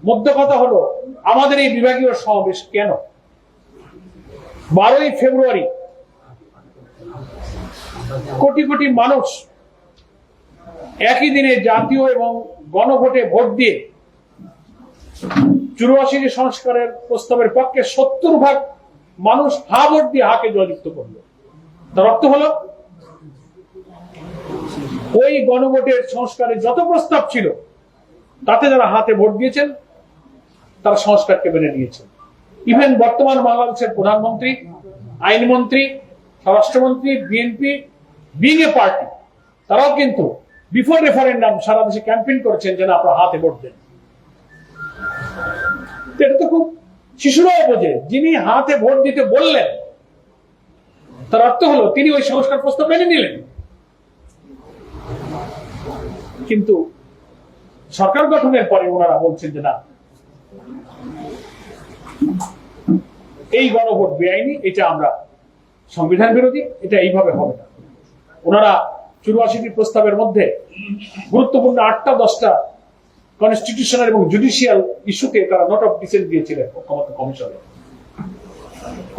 মধ্য কথা হলো আমাদের এই বিভাগীয় সমাবেশ কেন? 12ই ফেব্রুয়ারি কোটি কোটি মানুষ একই দিনে জাতীয় এবং গণভোটে ভোট দিয়ে 84 সংস্কারের প্রস্তাবের পক্ষে 70% মানুষ হা ভোট দিয়ে হাকে জয়যুক্ত করলো। তার অর্থ হলো ওই গণভোটের সংস্কারের যত প্রস্তাব ছিল তাতে যারা হাতে ভোট দিয়েছেন তারা সংস্কারকে মেনে নিয়েছেন। ইভেন বর্তমান বাংলাদেশের প্রধানমন্ত্রী, আইনমন্ত্রী, স্বরাষ্ট্রমন্ত্রী, বিএনপি বিং এ পার্টি, তারাও কিন্তু বিফোর রেফারেন্ডাম সারা দেশে ক্যাম্পেইন করেছেন যে না আপনারা হাতে ভোট দেন। এটা তো খুব শিশুরাও বোঝে, যিনি হাতে ভোট দিতে বললেন তার অর্থ হলো তিনি ওই সংস্কার প্রস্তাব মেনে নিলেন। কিন্তু সরকার গঠনের পরে ওনারা বলছেন যে না, এই গণভোট বেআইনি, এটা আমরা সংবিধান বিরোধী, এটা এইভাবে হবে না। ওনারা 84টি প্রস্তাবের মধ্যে গুরুত্বপূর্ণ 8টা-10টা কনস্টিটিউশনাল এবং জুডিশিয়াল ইস্যুতে তারা নোট অফ ডিসেন্ট দিয়েছিলেন ঐক্যমত্য কমিশনে।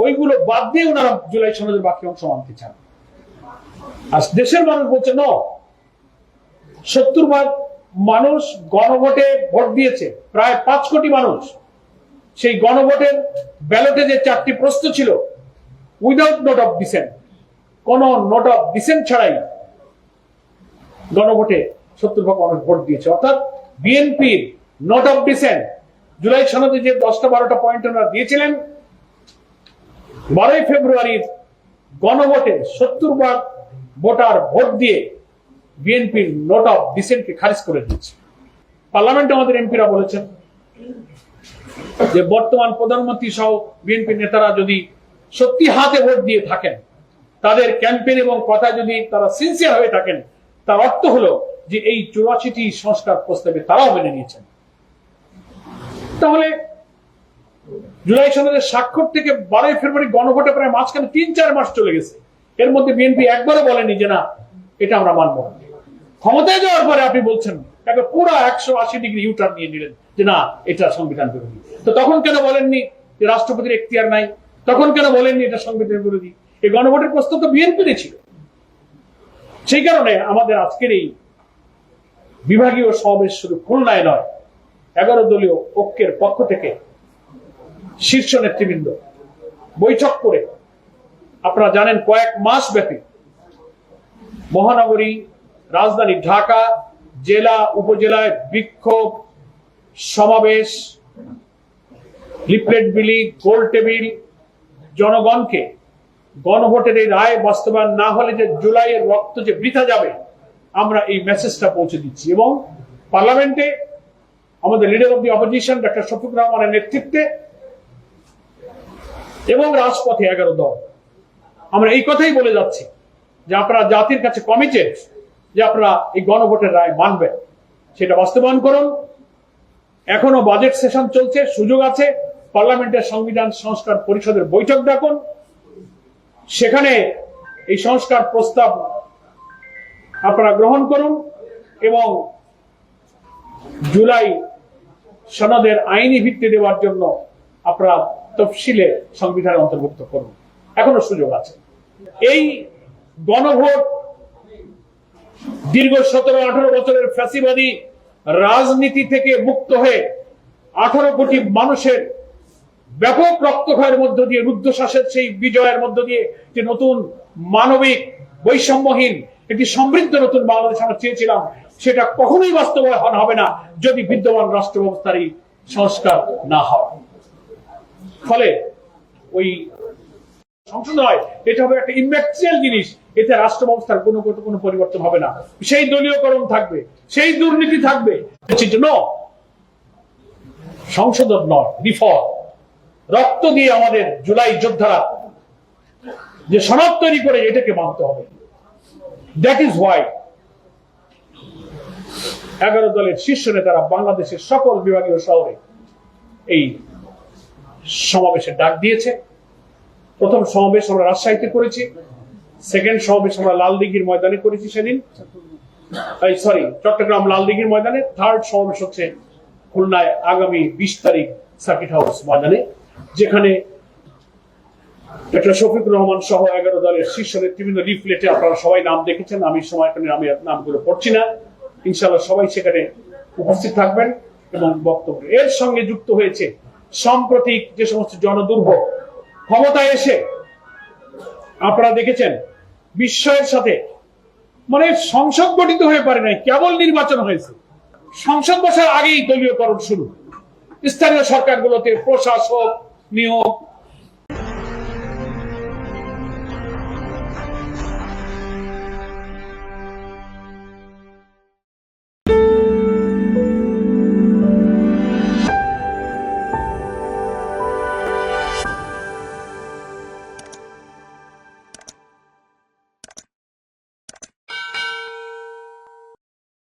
ওইগুলো বাদ দিয়ে ওনারা জুলাই সনদের বাকি অংশ মানতে চান। আর দেশের মানুষ বলছে ন, 70% মানুষ গণভোটে ভোট দিয়েছে, প্রায় 5 কোটি মানুষ। সেই গণভোটের ব্যালটে যে 4টি প্রশ্ন ছিল উইদাউট নোট অফ ডিসেন্ট, কোন নোট অফ ডিসেন্ট ছাড়াই গণভোটে 70% মানুষ ভোট দিয়েছে। অর্থাৎ বিএনপির নোট অফ ডিসেন্ট জুলাই সনদে যে 10টা-12টা পয়েন্ট ওনারা দিয়েছিলেন, 12ই ফেব্রুয়ারির গণভোটে 70% ভোটার ভোট দিয়ে বিএনপির নোট অফ ডিসেন্টকে খারিজ করে দিয়েছে। পার্লামেন্টে আমাদের এমপিরা বলেছেন যে বর্তমান প্রধানমন্ত্রী সহ বিএনপি নেতারা যদি সত্যি হাতে ভোট দিয়ে থাকেন, তাদের ক্যাম্পেইন এবং কথা যদি তারা সিনসিয়ার হয়ে থাকেন, তার অর্থ হলো যে এই 84টি সংস্কার প্রস্তাবে তারাও মেনে নিয়েছেন। তাহলে জুলাই সনদের স্বাক্ষর থেকে 12ই ফেব্রুয়ারি গণভোটে প্রায় মাঝখানে 3-4 মাস চলে গেছে। এর মধ্যে বিএনপি একবারও বলেনি যে না এটা আমরা মানব না। ক্ষমতায় যাওয়ার পরে আপনি বলছেন পুরো 180 ডিগ্রি ইউটার্ন নিয়ে নিলেন যে না এটা সংবিধান বিরোধী। তো তখন কেন বলেননি যে রাষ্ট্রপতির এখতিয়ার নাই? তখন কেন বলেননি এটা সংবিধান বিরোধী? এই গণভোটের প্রস্তাব তো বিএনপির ছিল। সেই কারণে আমাদের আজকের এই বিভাগীয় সমাবেশ শুধু খুলনায় নয়, 11 দলীয় ঐক্যের পক্ষ থেকে শীর্ষ নেতৃবৃন্দ বৈঠক করে, আপনারা জানেন কয়েক মাস ব্যাপী মহানগরী, রাজধানী ঢাকা, জেলা উপজেলায় বিক্ষোভ সমাবেশ, লিফলেট বিলি, গোল টেবিল, জনগণকে গণভোটের এই রায় বাস্তবায়ন না হলে যে জুলাইয়ের রক্ত যে বৃথা যাবে, আমরা এই মেসেজটা পৌঁছে দিচ্ছি। এবং পার্লামেন্টে আমাদের leader of the opposition doctor Shafiqur রহমানের নেতৃত্বে এবং রাজপথে 11 দল আমরা এই কথাই বলে যাচ্ছি যে আপনারা জাতির কাছে কমিটেড যে আপনারা এই গণভোটের রায় মানবেন, সেটা বাস্তবায়ন করুন। এখনো বাজেট সেশন চলছে, সুযোগ আছে। পার্লামেন্টের সংবিধান সংস্কার পরিষদের বৈঠক ডাকুন, সেখানে এই সংস্কার প্রস্তাব আপনারা গ্রহণ করুন এবং জুলাই সনদের আইনি ভিত্তি দেওয়ার জন্য আপনারা তফসিলে সংবিধানে অন্তর্ভুক্ত করুন। এখনো সুযোগ আছে। এই গণভোট দীর্ঘ 17-18 বছরের ফ্যাসিবাদী রাজনীতি থেকে মুক্ত হয়ে 18 কোটি মানুষের ব্যাপক রক্তক্ষয়ের মধ্য দিয়ে, রুদ্ধশ্বাসের সেই বিজয়ের মধ্য দিয়ে যে নতুন মানবিক বৈষম্যহীন একটি সমৃদ্ধ নতুন বাংলাদেশ আমরা চেয়েছিলাম, সেটা কখনোই বাস্তবায়ন হবে না যদি বিদ্যমান রাষ্ট্র ব্যবস্থারই সংস্কার না হয়। ফলে ওই সংশোধন হয়, এটা হবে একটা ইম্যাটেরিয়াল জিনিস, এতে রাষ্ট্র ব্যবস্থার কোনো পরিবর্তন হবে না। সেই দলীয়করণ থাকবে, সেই দুর্নীতি থাকবে। সংশোধন নয়, রিফর্ম। রক্ত দিয়ে আমাদের জুলাই যোদ্ধারা যে সনদ তৈরি করে এটাকে মানতে হবে। দ্যাট ইজ হোয়াই 11 দলের শীর্ষ নেতারা বাংলাদেশের সকল বিভাগীয় শহরে এই সমাবেশের ডাক দিয়েছে। প্রথম সমাবেশ আমরা রাজশাহীতে করেছি, সেকেন্ড সমাবেশ আমরা লালদিঘির ময়দানে করেছি সেদিন, চট্টগ্রাম লালদিঘির ময়দানে, থার্ড সমাবেশ হচ্ছে খুলনায় আগামী 20 তারিখ সার্কিট হাউস ময়দানে, যেখানে ডক্টর শফিকুর রহমান সহ 11 দলের শীর্ষ নেতৃবৃন্দ লিফলেটে আপনারা সবাই নাম দেখেছেন, আমি সময় আমি নামগুলো পড়ছি না। ইনশাআল্লাহ সবাই সেখানে উপস্থিত থাকবেন এবং বক্তব্য। এর সঙ্গে যুক্ত হয়েছে সাম্প্রতিক যে সমস্ত জনদুর্ভোগ, ক্ষমতায় এসে আপনারা দেখেছেন বিস্ময়ের সাথে, মানে সংসদ গঠিত হয়ে পারে নাই, কেবল নির্বাচন হয়েছে, সংসদ বসার আগেই দলীয়করণ শুরু, স্থানীয় সরকারগুলোতে প্রশাসক নিয়োগ,